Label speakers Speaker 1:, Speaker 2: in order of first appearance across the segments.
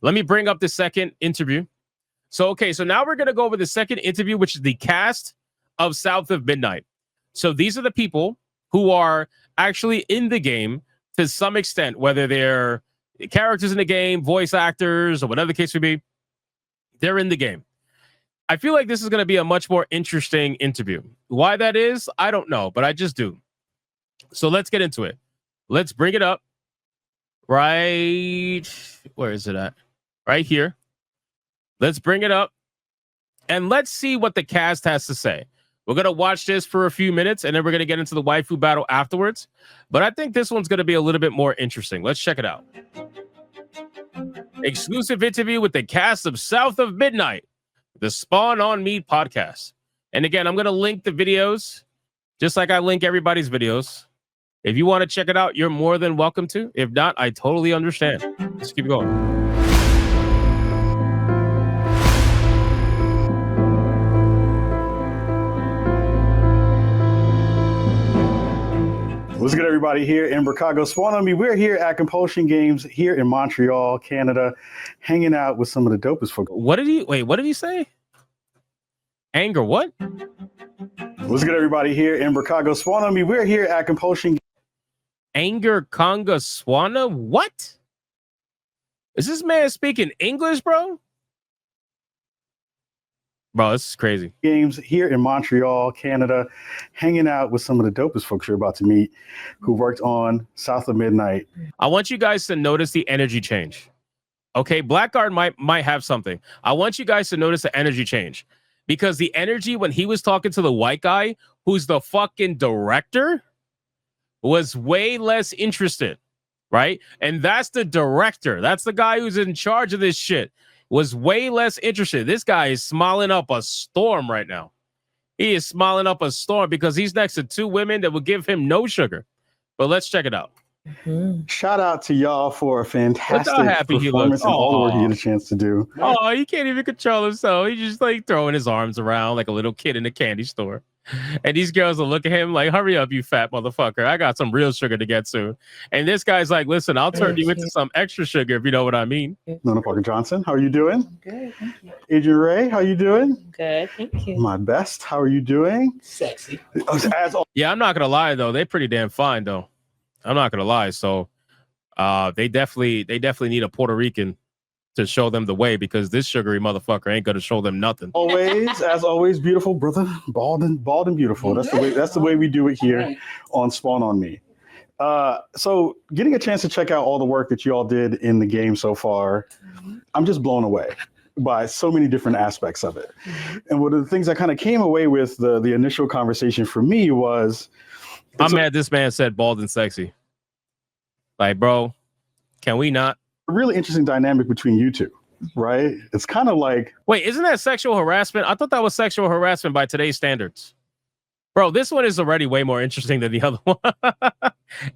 Speaker 1: Let me bring up the second interview. So, okay, so now we're going to go over the second interview, which is the cast of South of Midnight. So these are the people who are actually in the game to some extent, whether they're characters in the game, voice actors, or whatever the case may be. They're in the game. I feel like this is going to be a much more interesting interview. Why that is, I don't know, but I just do. So let's get into it. Let's bring it up. Right. Where is it at? Right here. Let's bring it up. And let's see what the cast has to say. We're going to watch this for a few minutes, and then we're going to get into the waifu battle afterwards. But I think this one's going to be a little bit more interesting. Let's check it out. Exclusive interview with the cast of South of Midnight, the Spawn on Me podcast. And again, I'm going to link the videos, just like I link everybody's videos. If you want to check it out, you're more than welcome to. If not, I totally understand. Let's keep going.
Speaker 2: What's good, everybody, here in Chicago? Spawn on Me. We're here at Compulsion Games here in Montreal, Canada, hanging out with some of the dopest folks.
Speaker 1: What did he say? Anger what?
Speaker 2: What's good, everybody, here in Chicago? Spawn on Me. We're here at Compulsion.
Speaker 1: Anger Conga Swana? What? Is this man speaking English, bro? Bro, this is crazy.
Speaker 2: Games here in Montreal, Canada, hanging out with some of the dopest folks you're about to meet who worked on South of Midnight.
Speaker 1: I want you guys to notice the energy change. Okay, Blackguard might have something. I want you guys to notice the energy change. Because the energy when he was talking to the white guy, who's the fucking director, was way less interested, right? And that's the director. That's the guy who's in charge of this shit. Was way less interested. This guy is smiling up a storm right now. He is smiling up a storm because he's next to two women that will give him no sugar. But let's check it out.
Speaker 2: Mm-hmm. Shout out to y'all for a fantastic performance and all the work you get a chance to do.
Speaker 1: Oh, he can't even control himself. He's just like throwing his arms around like a little kid in a candy store. And these girls will look at him like, hurry up, you fat motherfucker. I got some real sugar to get soon. And this guy's like, listen, I'll turn you into some extra sugar if you know what I mean.
Speaker 2: Nona Parker Johnson, how are you doing?
Speaker 3: Good, thank you.
Speaker 2: Adrian Ray, how are you doing?
Speaker 3: Good, thank you.
Speaker 2: My best, how are you doing?
Speaker 3: Sexy.
Speaker 1: Yeah, I'm not going to lie, though. They're pretty damn fine, though. I'm not going to lie. So they definitely need a Puerto Rican to show them the way, because this sugary motherfucker ain't gonna show them nothing.
Speaker 2: Always, as always, beautiful brother, bald and beautiful. That's the way we do it here on Spawn on Me. So getting a chance to check out all the work that you all did in the game so far, I'm just blown away by so many different aspects of it. And one of the things I kind of came away with the initial conversation for me was,
Speaker 1: I'm mad this man said bald and sexy. Like, bro, can we not?
Speaker 2: A really interesting dynamic between you two, right? It's kind of like...
Speaker 1: Wait, isn't that sexual harassment? I thought that was sexual harassment by today's standards. Bro, this one is already way more interesting than the other one.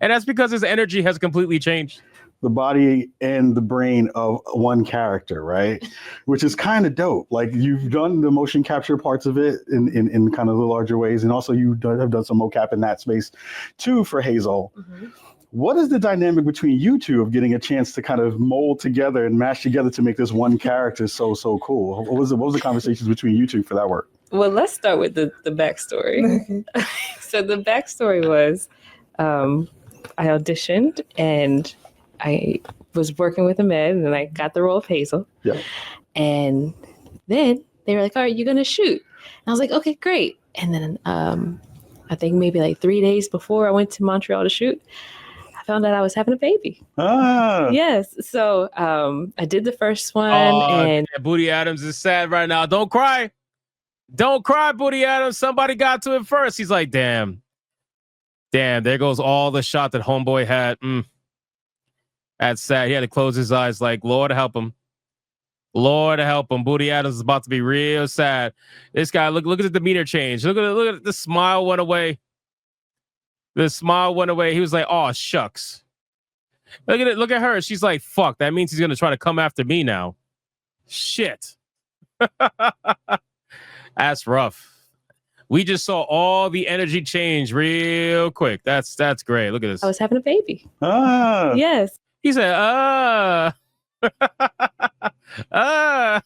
Speaker 1: And that's because his energy has completely changed.
Speaker 2: The body and the brain of one character, right? Which is kind of dope. Like, you've done the motion capture parts of it in kind of the larger ways. And also you have done some mocap in that space too for Hazel. Mm-hmm. What is the dynamic between you two of getting a chance to kind of mold together and mash together to make this one character so cool? What was the conversations between you two for that work?
Speaker 3: Well, let's start with the backstory. So the backstory was I auditioned and I was working with Ahmed and I got the role of Hazel.
Speaker 2: Yeah.
Speaker 3: And then they were like, all right, you're going to shoot. And I was like, okay, great. And then I think maybe like 3 days before I went to Montreal to shoot, found out I was having a baby. Yes. So I did the first one. And
Speaker 1: Booty Adams is sad right now. Don't cry. Don't cry, Booty Adams. Somebody got to it first. He's like, damn, there goes all the shot that homeboy had. That's sad. He had to close his eyes like, Lord help him. Lord help him. Booty Adams is about to be real sad. This guy, look at the demeanor change. Look at the smile went away. The smile went away. He was like, oh, shucks. Look at it. Look at her. She's like, fuck, that means he's going to try to come after me now. Shit. That's rough. We just saw all the energy change real quick. That's great. Look at this.
Speaker 3: I was having a baby. Yes.
Speaker 1: He said, Ah.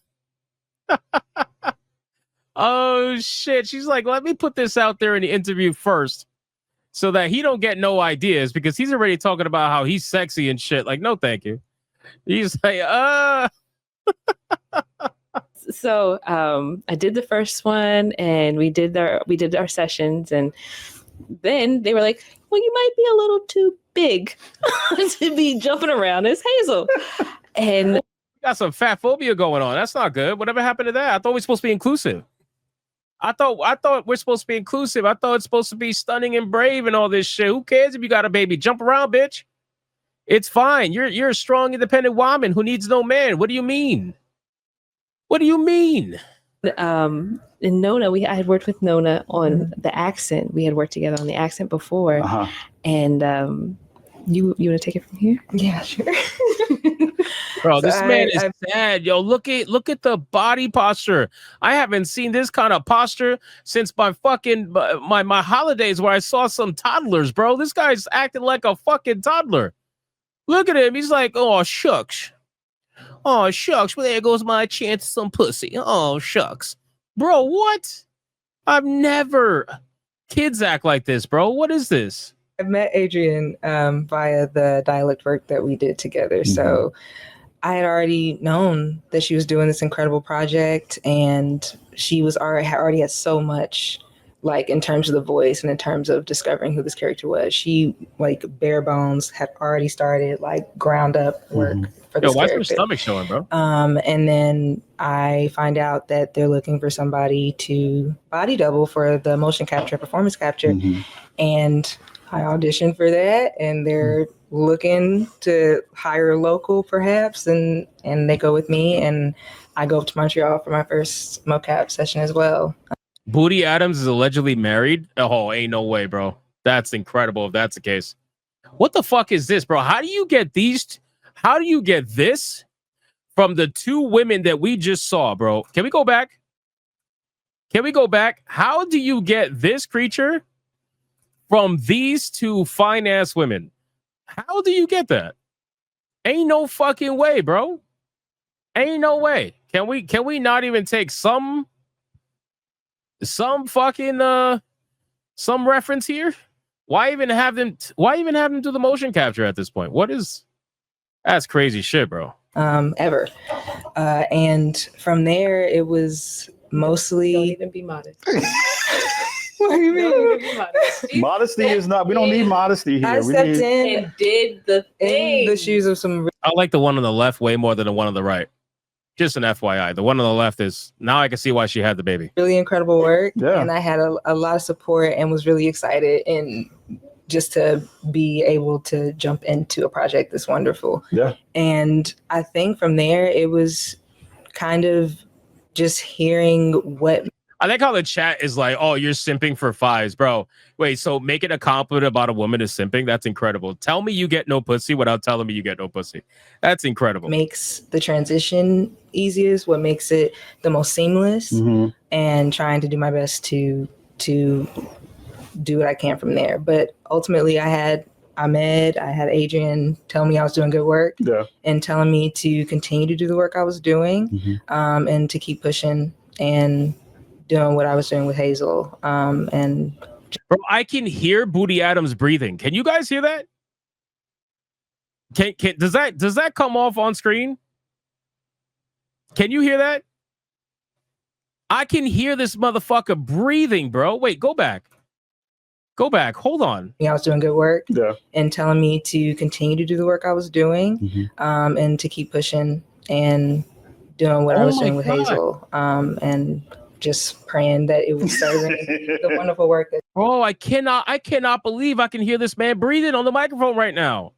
Speaker 1: Oh shit. She's like, let me put this out there in the interview first so that he don't get no ideas because he's already talking about how he's sexy and shit. Like, no, thank you. He's like,
Speaker 3: So I did the first one and we did our sessions, and then they were like, well, you might be a little too big to be jumping around as Hazel. And
Speaker 1: got some fat phobia going on. That's not good. Whatever happened to that? I thought we're supposed to be inclusive. I thought we're supposed to be inclusive. I thought it's supposed to be stunning and brave and all this shit. Who cares if you got a baby? Jump around, bitch. It's fine. You're a strong, independent woman who needs no man. What do you mean? What do you mean?
Speaker 3: in Nona, I had worked with Nona on the accent. We had worked together on the accent before. And you want to take it from here?
Speaker 4: Yeah, sure.
Speaker 1: Bro, this man is sad. Yo, look at the body posture. I haven't seen this kind of posture since my fucking my holidays where I saw some toddlers, bro. This guy's acting like a fucking toddler. Look at him. He's like, oh shucks. Oh shucks. Well, there goes my chance of some pussy. Oh shucks. Bro, what? I've never. Kids act like this, bro. What is this?
Speaker 4: I met Adrian via the dialect work that we did together. So I had already known that she was doing this incredible project, and she was already had so much, like in terms of the voice and in terms of discovering who this character was. She like bare bones had already started like ground up work for this
Speaker 1: why's
Speaker 4: character.
Speaker 1: her stomach showing, bro?
Speaker 4: And then I find out that they're looking for somebody to body double for the motion capture, performance capture, and I auditioned for that, and they're looking to hire local perhaps, and they go with me, and I go up to Montreal for my first mocap session as well.
Speaker 1: Booty Adams is allegedly married? Oh, ain't no way, bro. That's incredible if that's the case. What the fuck is this, bro? How do you get these? How do you get this from the two women that we just saw, bro? Can we go back? Can we go back? How do you get this creature from these two fine-ass women? How do you get that? Ain't no fucking way, bro. Ain't no way. Can we not even take some fucking some reference here? Why even have them do the motion capture at this point? That's crazy shit, bro.
Speaker 4: Ever. And from there it was mostly.
Speaker 3: Don't even be modest.
Speaker 4: What do you mean?
Speaker 2: Modesty is not. We don't need modesty here.
Speaker 4: I stepped in
Speaker 3: and did the thing.
Speaker 4: in the shoes of some
Speaker 1: I like the one on the left way more than the one on the right. Just an FYI. The one on the left is now I can see why she had the baby.
Speaker 4: really incredible work.
Speaker 2: Yeah.
Speaker 4: And I had a lot of support and was really excited and just to be able to jump into a project this wonderful.
Speaker 2: Yeah.
Speaker 4: And I think from there it was kind of just hearing what.
Speaker 1: I like how the chat is like, oh, you're simping for fives, bro. Wait, so making a compliment about a woman is simping? That's incredible. Tell me you get no pussy without telling me you get no pussy. That's incredible.
Speaker 4: Makes the transition easiest, what makes it the most seamless, and trying to do my best to do what I can from there. But ultimately I had Ahmed, I had Adrian tell me I was doing good work, and telling me to continue to do the work I was doing, and to keep pushing and doing what I was doing with Hazel. And
Speaker 1: bro, I can hear Booty Adams breathing. Can you guys hear that? Does that come off on screen? Can you hear that? I can hear this motherfucker breathing, bro. Wait, go back. Go back. Hold on.
Speaker 4: I was doing good work,
Speaker 2: Yeah.
Speaker 4: and telling me to continue to do the work I was doing, and to keep pushing and doing what I was doing with Hazel, and just praying that it was serving the wonderful work that.
Speaker 1: Oh, I cannot believe I can hear this man breathing on the microphone right now.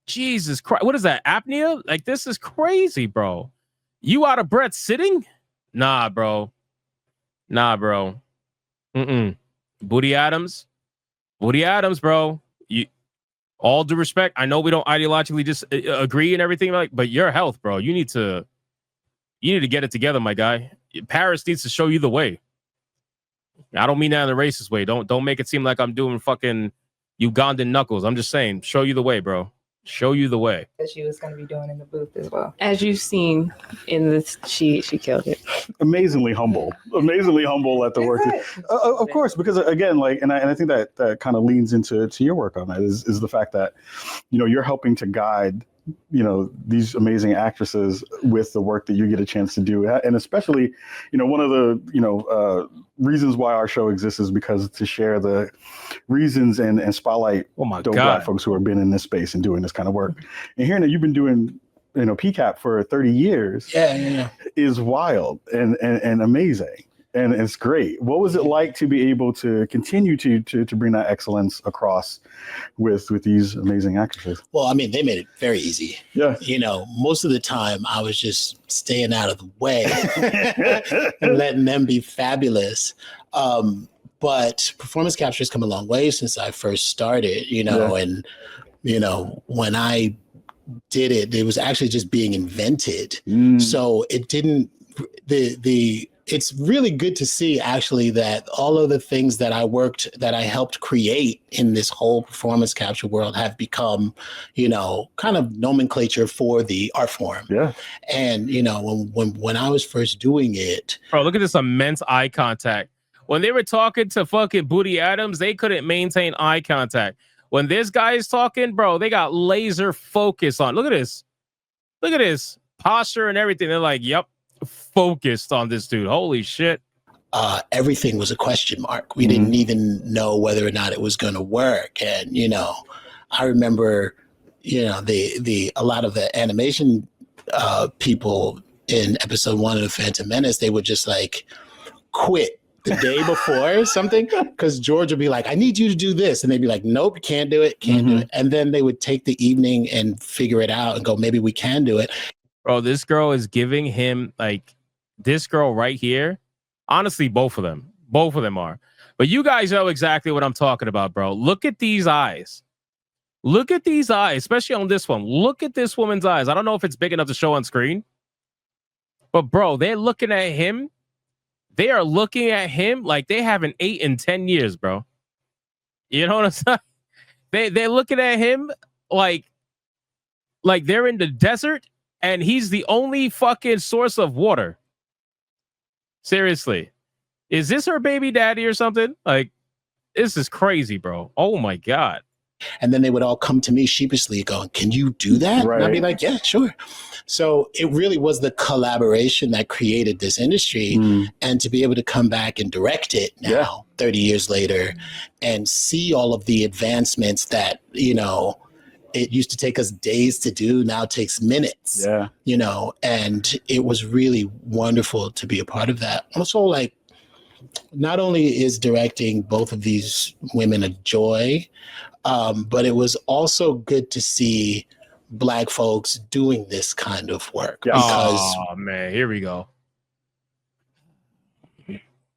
Speaker 1: Jesus Christ. What is that? Apnea? Like, this is crazy, bro. You out of breath sitting? Nah, bro. Booty Adams, bro. You, all due respect, I know we don't ideologically just agree and everything, like, but your health, bro. You need to get it together, my guy. Paris needs to show you the way. I don't mean that in a racist way. Don't make it seem like I'm doing fucking Ugandan knuckles. I'm just saying, show you the way, bro. show you the way.
Speaker 4: That she was going to be doing in the booth as well.
Speaker 3: As you've seen in this, she killed it.
Speaker 2: Amazingly humble at the work. Of course, because again, like, and I think that kind of leans into your work on that is the fact that, you know, you're helping to guide, you know, these amazing actresses with the work that you get a chance to do. And especially, you know, one of the, you know, reasons why our show exists is because to share the reasons and spotlight dope Black folks who have been in this space and doing this kind of work. And hearing that you've been doing, you know, PCAP for 30 years is wild and amazing. And it's great. What was it like to be able to continue to bring that excellence across with these amazing actresses?
Speaker 5: Well, I mean, they made it very easy.
Speaker 2: Yeah.
Speaker 5: You know, most of the time I was just staying out of the way and letting them be fabulous. But performance capture has come a long way since I first started, you know, and, you know, when I did it, it was actually just being invented. So it didn't, it's really good to see actually that all of the things that I helped create in this whole performance capture world have become, you know, kind of nomenclature for the art form.
Speaker 2: Yeah.
Speaker 5: And, you know, when I was first doing it.
Speaker 1: Bro, look at this immense eye contact. When they were talking to fucking Booty Adams, they couldn't maintain eye contact. When this guy is talking, bro, they got laser focus on. Look at this. Look at this posture and everything. They're like, yep, focused on this dude. Holy shit.
Speaker 5: Everything was a question mark. We didn't even know whether or not it was going to work. And, you know, I remember, you know, a lot of the animation people in episode 1 of The Phantom Menace, they would just like quit the day before something, because George would be like, I need you to do this. And they'd be like, nope, can't do it, can't do it. And then they would take the evening and figure it out and go, maybe we can do it.
Speaker 1: Bro, this girl is giving him, like, this girl right here. Honestly, both of them are. But you guys know exactly what I'm talking about, bro. Look at these eyes. Look at these eyes, especially on this one. Look at this woman's eyes. I don't know if it's big enough to show on screen. But, bro, they're looking at him. They are looking at him like they haven't ate in 10 years, bro. You know what I'm saying? They're looking at him like they're in the desert and he's the only fucking source of water. Seriously. Is this her baby daddy or something? Like, this is crazy, bro. Oh my God.
Speaker 5: And then they would all come to me sheepishly going, can you do that?
Speaker 2: Right.
Speaker 5: And I'd be like, yeah, sure. So it really was the collaboration that created this industry. And to be able to come back and direct it now, 30 years later, and see all of the advancements that, you know, it used to take us days to do, now it takes minutes.
Speaker 2: Yeah.
Speaker 5: You know, and it was really wonderful to be a part of that. Also, like, not only is directing both of these women a joy, but it was also good to see Black folks doing this kind of work.
Speaker 2: Yeah.
Speaker 5: Because,
Speaker 1: oh man, here we go.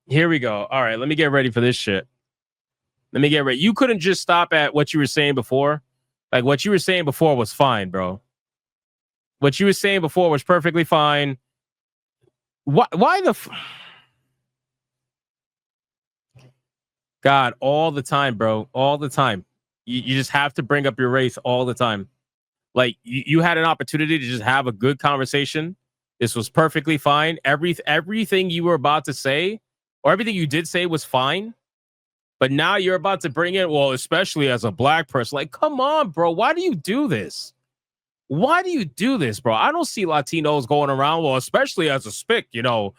Speaker 1: Here we go. All right, let me get ready for this shit. Let me get ready. You couldn't just stop at what you were saying before. Like, what you were saying before was fine, bro. What you were saying before was perfectly fine. Why the God, all the time, bro. All the time. You just have to bring up your race all the time. Like, you had an opportunity to just have a good conversation. This was perfectly fine. Everything you were about to say, or everything you did say, was fine. But now you're about to bring in, well, especially as a Black person. Like, come on, bro. Why do you do this? Why do you do this, bro? I don't see Latinos going around, well, especially as a SPIC, you know,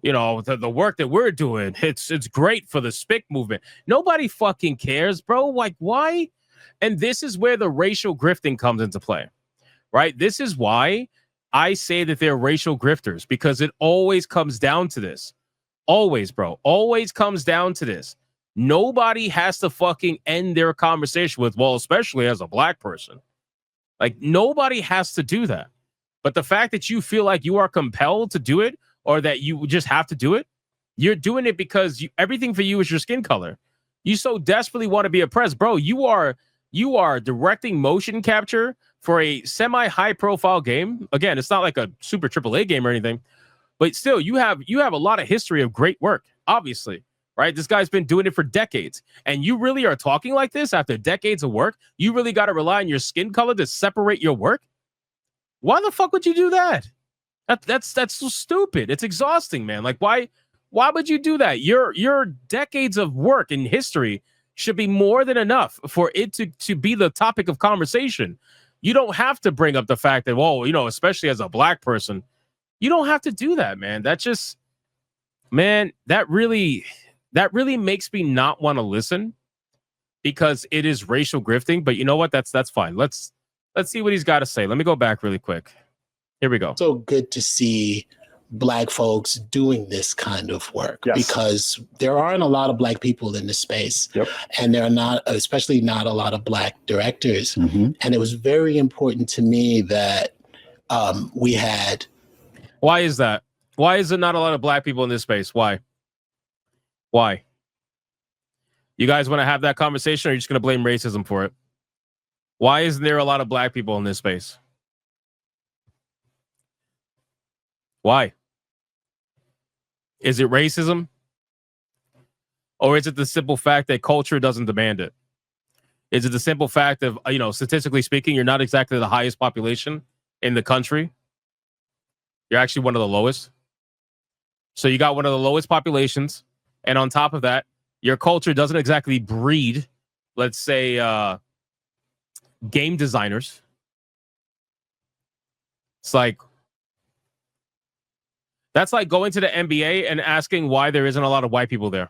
Speaker 1: the work that we're doing, it's great for the SPIC movement. Nobody fucking cares, bro. Like, why? And this is where the racial grifting comes into play, right? This is why I say that they're racial grifters, because it always comes down to this. Always, bro. Always comes down to this. Nobody has to fucking end their conversation with, well, especially as a Black person. Like, nobody has to do that. But the fact that you feel like you are compelled to do it, or that you just have to do it, you're doing it because everything for you is your skin color. You so desperately want to be oppressed, bro. You are directing motion capture for a semi-high profile game. Again, it's not like a super AAA game or anything, but still, you have a lot of history of great work, obviously. right? This guy's been doing it for decades. And you really are talking like this after decades of work? You really got to rely on your skin color to separate your work? Why the fuck would you do that? That's so stupid. It's exhausting, man. Like, why would you do that? Your decades of work in history should be more than enough for it to be the topic of conversation. You don't have to bring up the fact that, well, especially as a black person, you don't have to do that, man. That just, man, that really makes me not want to listen, because it is racial grifting. But you know what? That's fine. Let's see what he's got to say. Let me go back really quick. Here we go.
Speaker 5: So good to see Black folks doing this kind of work, because there aren't a lot of Black people in this space, and there are not, especially not a lot of Black directors. And it was very important to me that we had.
Speaker 1: Why is that? Why is there not a lot of Black people in this space? Why? You guys want to have that conversation, or are you just going to blame racism for it? Why isn't there a lot of Black people in this space? Why? Is it racism? Or is it the simple fact that culture doesn't demand it? Is it the simple fact of, statistically speaking, you're not exactly the highest population in the country? You're actually one of the lowest. So you got one of the lowest populations. And on top of that, your culture doesn't exactly breed, let's say, game designers. It's like, that's like going to the NBA and asking why there isn't a lot of white people there.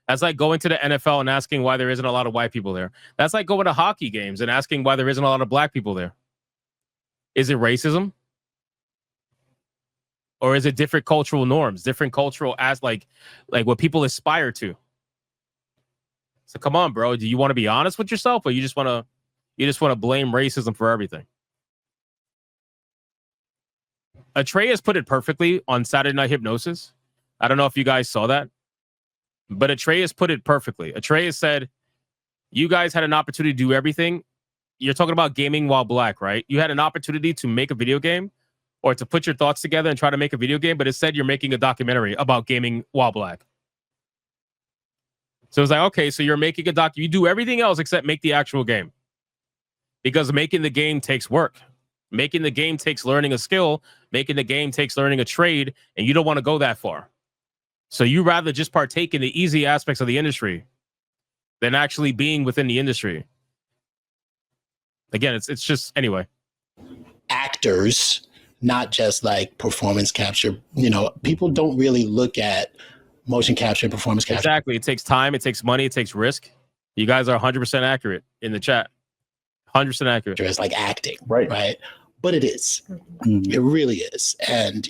Speaker 1: That's like going to the NFL and asking why there isn't a lot of white people there. That's like going to hockey games and asking why there isn't a lot of Black people there. Is it racism? Or is it different cultural norms, different cultural like what people aspire to? So come on, bro. Do you want to be honest with yourself, or you just want to blame racism for everything? Atreus put it perfectly on Saturday Night Hypnosis. I don't know if you guys saw that, but Atreus put it perfectly. Atreus said, you guys had an opportunity to do everything. You're talking about gaming while Black, right? You had an opportunity to make a video game, or to put your thoughts together and try to make a video game, but instead you're making a documentary about gaming while Black. So it's like, okay, so you're making a you do everything else except make the actual game. Because making the game takes work. Making the game takes learning a skill. Making the game takes learning a trade, and you don't want to go that far. So you rather just partake in the easy aspects of the industry than actually being within the industry. Again, it's just, anyway.
Speaker 5: Actors, not just like performance capture. People don't really look at motion capture and performance capture.
Speaker 1: Exactly. It takes time, it takes money, it takes risk. You guys are 100% accurate in the chat. 100% accurate.
Speaker 5: It's like acting,
Speaker 2: right?
Speaker 5: But it is. It really is. And,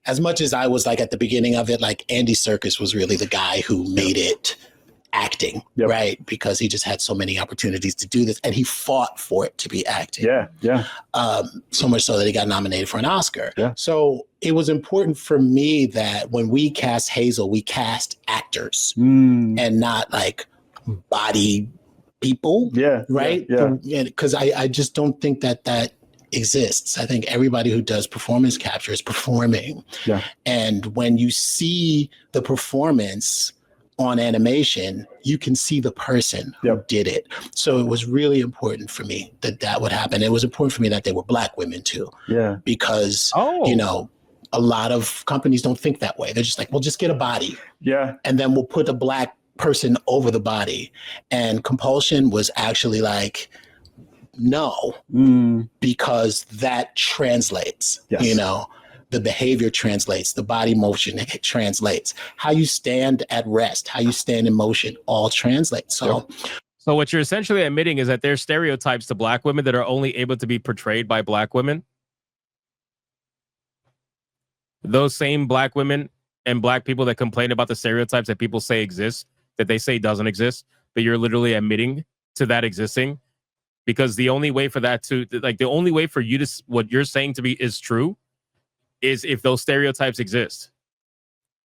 Speaker 5: as much as I was like at the beginning of it, like Andy Serkis was really the guy who made it acting, right? Because he just had so many opportunities to do this, and he fought for it to be acting. So much so that he got nominated for an Oscar. So it was important for me that when we cast Hazel, we cast actors and not like body people, right? Because I just don't think that exists. I think everybody who does performance capture is performing. And when you see the performance on animation, you can see the person who did it. So it was really important for me that would happen. It was important for me that they were Black women too. Because a lot of companies don't think that way. They're just like, well, just get a body. And then we'll put a Black person over the body. And Compulsion was actually like, no, because that translates, the behavior translates, the body motion translates, how you stand at rest, how you stand in motion, all translates. So
Speaker 1: what you're essentially admitting is that there's stereotypes to Black women that are only able to be portrayed by Black women. Those same Black women and Black people that complain about the stereotypes that people say exist, that they say doesn't exist, but you're literally admitting to that existing. Because the only way for that to, like, the only way for you to, what you're saying to be is true, is if those stereotypes exist.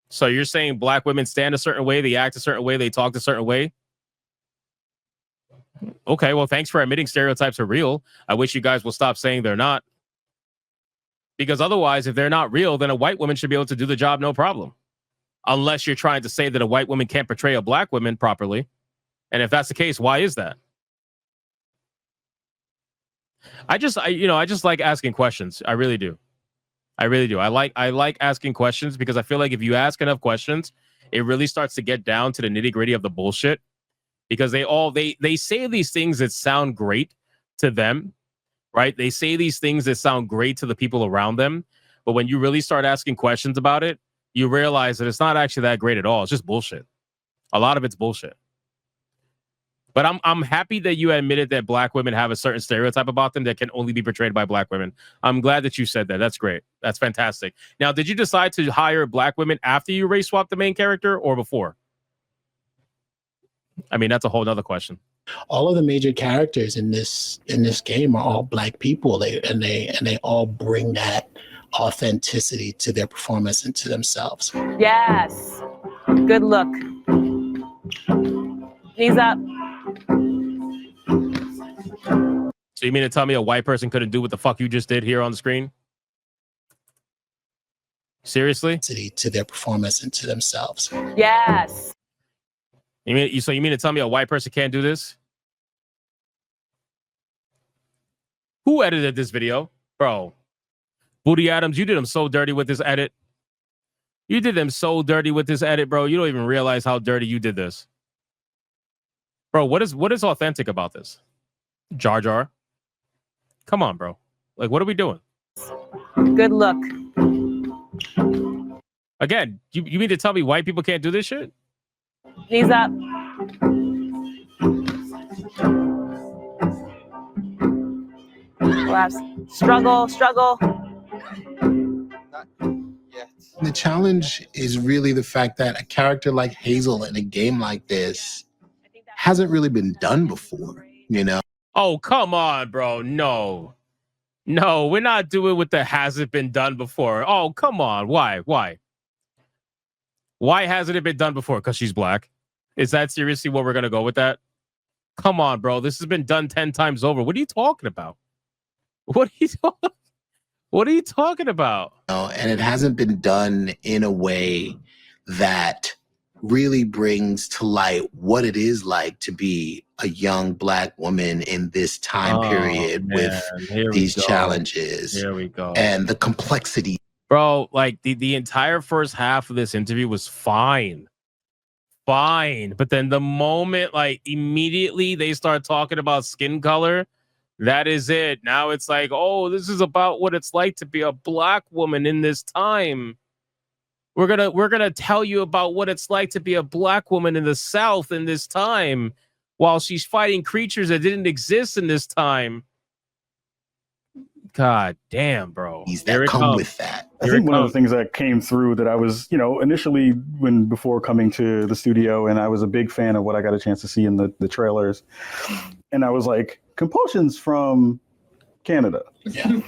Speaker 1: So you're saying Black women stand a certain way, they act a certain way, they talk a certain way. Okay, well, thanks for admitting stereotypes are real. I wish you guys will stop saying they're not. Because otherwise, if they're not real, then a white woman should be able to do the job, no problem. unless you're trying to say that a white woman can't portray a black woman properly. And if that's the case, why is that? I just like asking questions. I really do. I like asking questions because I feel like if you ask enough questions, it really starts to get down to the nitty gritty of the bullshit. Because they say these things that sound great to them, right? They say these things that sound great to the people around them. But when you really start asking questions about it, you realize that it's not actually that great at all. It's just bullshit. A lot of it's bullshit. But I'm happy that you admitted that black women have a certain stereotype about them that can only be portrayed by black women. I'm glad that you said that. That's great. That's fantastic. Now, did you decide to hire black women after you race swapped the main character or before? I mean, that's a whole nother question.
Speaker 5: All of the major characters in this game are all black people. They all bring that authenticity to their performance and to themselves.
Speaker 6: Yes. Good look. Knees up.
Speaker 1: So you mean to tell me a white person couldn't do what the fuck you just did here on the screen? Seriously?
Speaker 5: To their performance and to themselves.
Speaker 6: Yes.
Speaker 1: You mean to tell me a white person can't do this? Who edited this video? Bro. Booty Adams, you did them so dirty with this edit. You did them so dirty with this edit, bro. You don't even realize how dirty you did this. Bro, what is authentic about this? Jar Jar? Come on, bro. Like, what are we doing?
Speaker 6: Good look.
Speaker 1: Again, you mean to tell me white people can't do this shit?
Speaker 6: Knees up. Collapse. Struggle.
Speaker 5: The challenge is really the fact that a character like Hazel in a game like this hasn't really been done before, you know?
Speaker 1: Oh, come on, bro. No, we're not doing what that hasn't been done before. Oh, come on. Why? Why hasn't it been done before? Because she's black. Is that seriously what we're going to go with that? Come on, bro. This has been done 10 times over. What are you talking about? What are you talking about?
Speaker 5: And it hasn't been done in a way that really brings to light what it is like to be a young black woman in this time period with these challenges.
Speaker 1: Here we go.
Speaker 5: And the complexity.
Speaker 1: Bro, like the entire first half of this interview was fine. But then the moment, like, immediately they start talking about skin color, that is it. Now it's like, oh, this is about what it's like to be a black woman in this time. We're gonna tell you about what it's like to be a black woman in the South in this time, while she's fighting creatures that didn't exist in this time. God damn, bro.
Speaker 5: That come with that.
Speaker 2: I think one of the things that came through that I was, initially before coming to the studio, and I was a big fan of what I got a chance to see in the trailers. And I was like, Compulsion's from Canada.
Speaker 5: Yeah.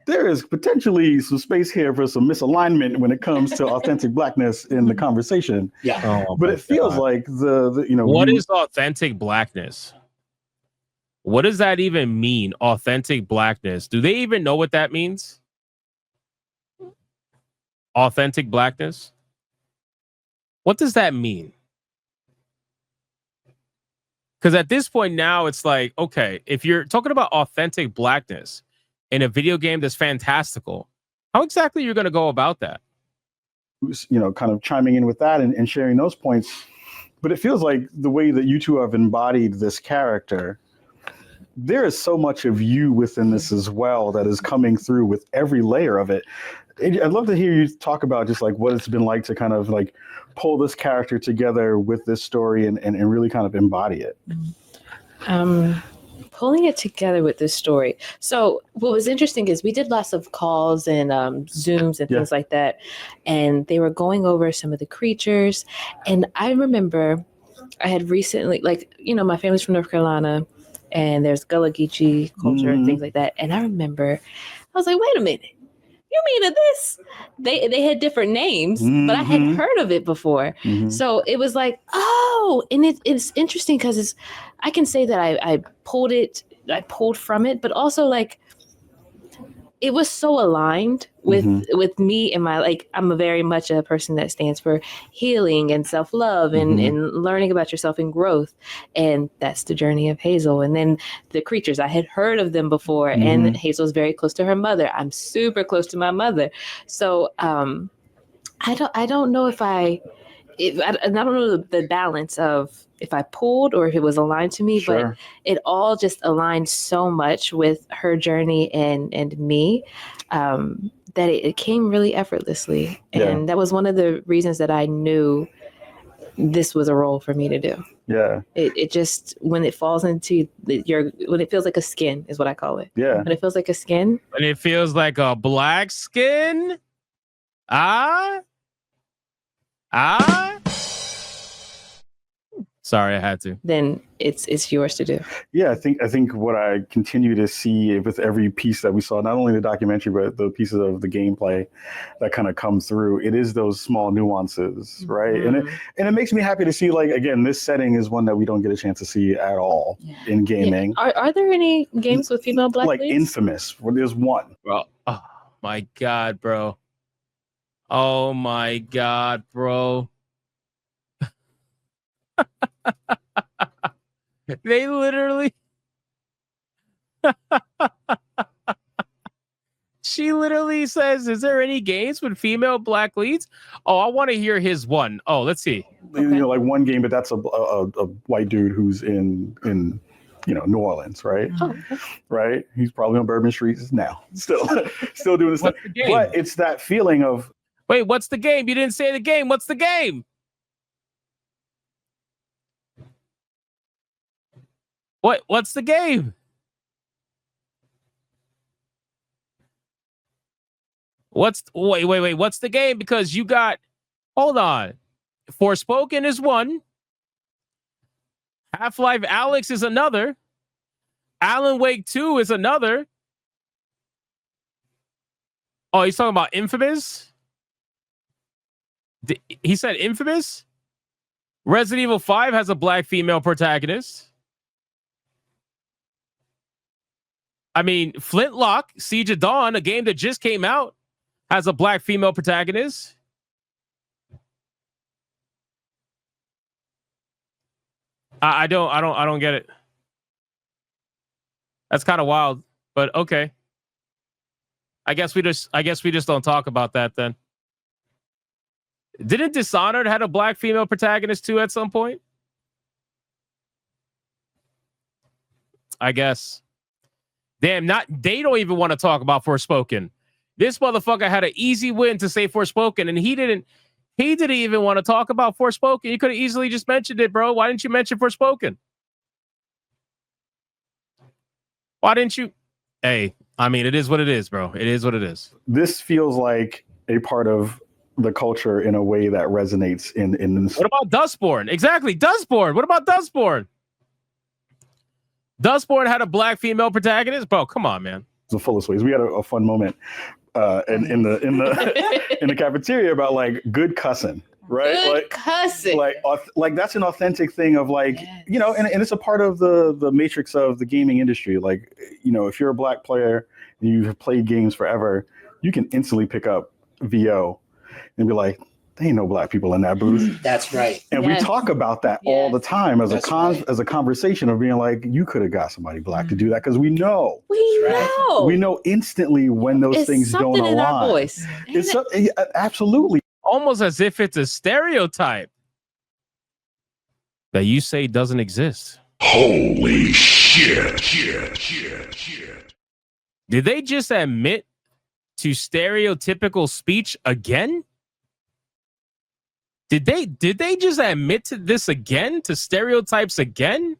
Speaker 2: There is potentially some space here for some misalignment when it comes to authentic blackness in the conversation.
Speaker 5: Yeah.
Speaker 2: But it feels like
Speaker 1: what is authentic blackness? What does that even mean? Authentic blackness. Do they even know what that means? Authentic blackness? What does that mean? Because at this point now, it's like, okay, if you're talking about authentic blackness in a video game that's fantastical, how exactly you're going to go about that?
Speaker 2: Kind of chiming in with that and sharing those points. But it feels like the way that you two have embodied this character, there is so much of you within this as well that is coming through with every layer of it. I'd love to hear you talk about just like what it's been like to kind of like pull this character together with this story and really kind of embody it.
Speaker 3: Pulling it together with this story. So what was interesting is we did lots of calls and Zooms and things like that. And they were going over some of the creatures. And I remember I had recently, my family's from North Carolina, and there's Gullah Geechee culture and things like that. And I remember, I was like, wait a minute. You mean of this? They had different names, but I had heard of it before. So it was like, oh, and it's interesting because I can say that I pulled from it, but also like it was so aligned with
Speaker 2: Mm-hmm.
Speaker 3: with me and my, like, I'm a very much a person that stands for healing and self-love and,
Speaker 2: Mhm.
Speaker 3: and learning about yourself and growth. And that's the journey of Hazel. And then the creatures, I had heard of them before, and
Speaker 2: Mhm.
Speaker 3: Hazel's very close to her mother. I'm super close to my mother. So I don't know I don't know the balance of if I pulled or if it was aligned to me, but
Speaker 2: Sure.
Speaker 3: it all just aligned so much with her journey and me, that it came really effortlessly.
Speaker 2: Yeah.
Speaker 3: And that was one of the reasons that I knew this was a role for me to do.
Speaker 2: Yeah.
Speaker 3: It just, when it falls into when it feels like a skin is what I call it.
Speaker 2: Yeah.
Speaker 3: When it feels like a skin,
Speaker 1: And it feels like a black skin. Ah. Sorry, I had to.
Speaker 3: then it's yours to do.
Speaker 2: Yeah, I think what I continue to see with every piece that we saw, not only the documentary, but the pieces of the gameplay that kind of come through, it is those small nuances, right?
Speaker 3: Mhm.
Speaker 2: And it makes me happy to see, like, again, this setting is one that we don't get a chance to see at all in gaming.
Speaker 3: Yeah. Are there any games with female black
Speaker 2: Like
Speaker 3: leads?
Speaker 2: Infamous, where there's one.
Speaker 1: Bro. Oh my god, bro. Oh my god, bro. They literally she literally says, is there any games with female black leads? Oh, I want to hear his one. Oh, let's see.
Speaker 2: You know, like one game, but that's a white dude who's in New Orleans, right?
Speaker 3: Oh, okay.
Speaker 2: Right? He's probably on Bourbon Streets now, still doing this stuff.
Speaker 1: What's the game?
Speaker 2: But it's that feeling of,
Speaker 1: Wait, what's the game? You didn't say the game. What's the game? What's the game? Wait, what's the game? Because you got, hold on. Forspoken is one. Half-Life Alyx is another. Alan Wake 2 is another. Oh, he's talking about Infamous? He said Infamous? Resident Evil 5 has a black female protagonist. I mean, Flintlock, Siege of Dawn, a game that just came out, has a black female protagonist. I don't get it. That's kind of wild, but okay. I guess we just don't talk about that then. Didn't Dishonored had a black female protagonist too at some point? I guess. Damn, they don't even want to talk about Forspoken. This motherfucker had an easy win to say Forspoken, and he didn't even want to talk about Forspoken. You could have easily just mentioned it, bro. Why didn't you mention Forspoken? Why didn't you? Hey, I mean, it is what it is, bro. It is what it is.
Speaker 2: this feels like a part of the culture in a way that resonates in this.
Speaker 1: What about Dustborn? Exactly, Dustborn. What about Dustborn? Dustborn had a black female protagonist, bro. Come on, man.
Speaker 2: The fullest ways. We had a fun moment in the cafeteria about like good cussing, right?
Speaker 3: Good
Speaker 2: like
Speaker 3: cussing.
Speaker 2: like that's an authentic thing of like, you know, and it's a part of the matrix of the gaming industry. Like, you know, if you're a black player and you've played games forever, you can instantly pick up VO and be like, there ain't no black people in that booth.
Speaker 5: That's right.
Speaker 2: And
Speaker 3: Yes.
Speaker 2: we talk about that all the time as
Speaker 5: That's
Speaker 2: as a conversation of being like, you could have got somebody black to do that, because we know
Speaker 3: We know.
Speaker 2: instantly when those
Speaker 3: It's
Speaker 2: things don't
Speaker 3: something in
Speaker 2: align.
Speaker 3: our voice.
Speaker 2: It's absolutely.
Speaker 1: Almost as if it's a stereotype that you say doesn't exist.
Speaker 7: Holy shit.
Speaker 1: Did they just admit to stereotypical speech again? Did they just admit to this again, to stereotypes again?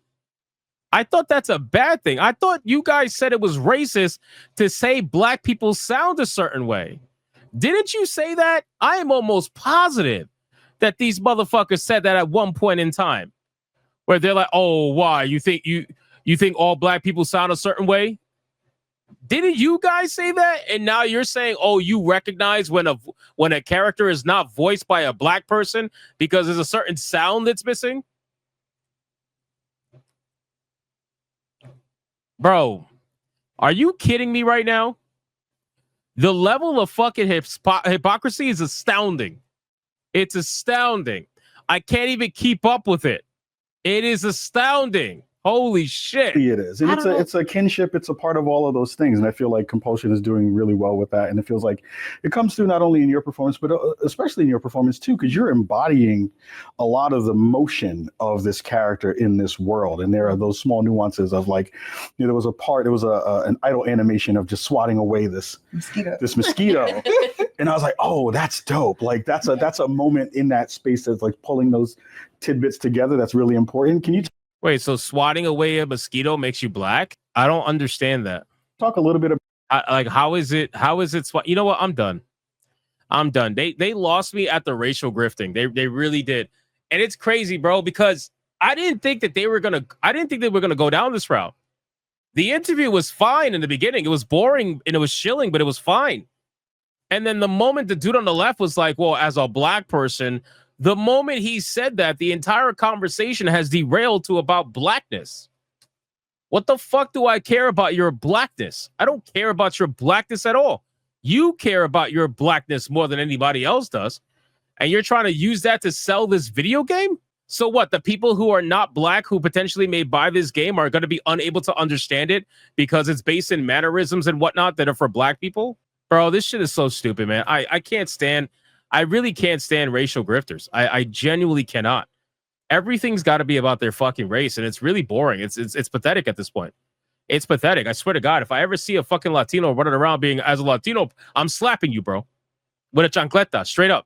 Speaker 1: I thought that's a bad thing. I thought you guys said it was racist to say black people sound a certain way. Didn't you say that? I am almost positive that these motherfuckers said that at one point in time, where they're like, "Oh, why you think all black people sound a certain way?" Didn't you guys say that? And now you're saying, "Oh, you recognize when a character is not voiced by a black person because there's a certain sound that's missing?" Bro, are you kidding me right now? The level of fucking hypocrisy is astounding. It's astounding. I can't even keep up with it. It is astounding. Holy shit.
Speaker 2: It is. And it's a kinship. It's a part of all of those things. And I feel like Compulsion is doing really well with that. And it feels like it comes through not only in your performance, but especially in your performance too, because you're embodying a lot of the motion of this character in this world. And there are those small nuances of like, you know, there was a part, it was an idle animation of just swatting away this mosquito. And I was like, oh, that's dope. Like that's a moment in that space that's like pulling those tidbits together. That's really important. Can you
Speaker 1: Wait, so swatting away a mosquito makes you black? I don't understand that.
Speaker 2: talk a little bit about
Speaker 1: Like, how is it you know what? I'm done. They lost me at the racial grifting. They really did. And it's crazy, bro, because I didn't think they were gonna go down this route. The interview was fine in the beginning. It was boring and it was chilling, but it was fine. And then the moment the dude on the left was like, well, as a black person, the moment he said that, the entire conversation has derailed to about blackness. What the fuck do I care about your blackness? I don't care about your blackness at all. You care about your blackness more than anybody else does. And you're trying to use that to sell this video game? So what? The people who are not black who potentially may buy this game are going to be unable to understand it because it's based in mannerisms and whatnot that are for black people? Bro, this shit is so stupid, man. I really can't stand racial grifters. I genuinely cannot. Everything's got to be about their fucking race, and it's really boring. It's pathetic at this point. It's pathetic. I swear to God, if I ever see a fucking Latino running around being as a Latino, I'm slapping you, bro. With a chancleta, straight up.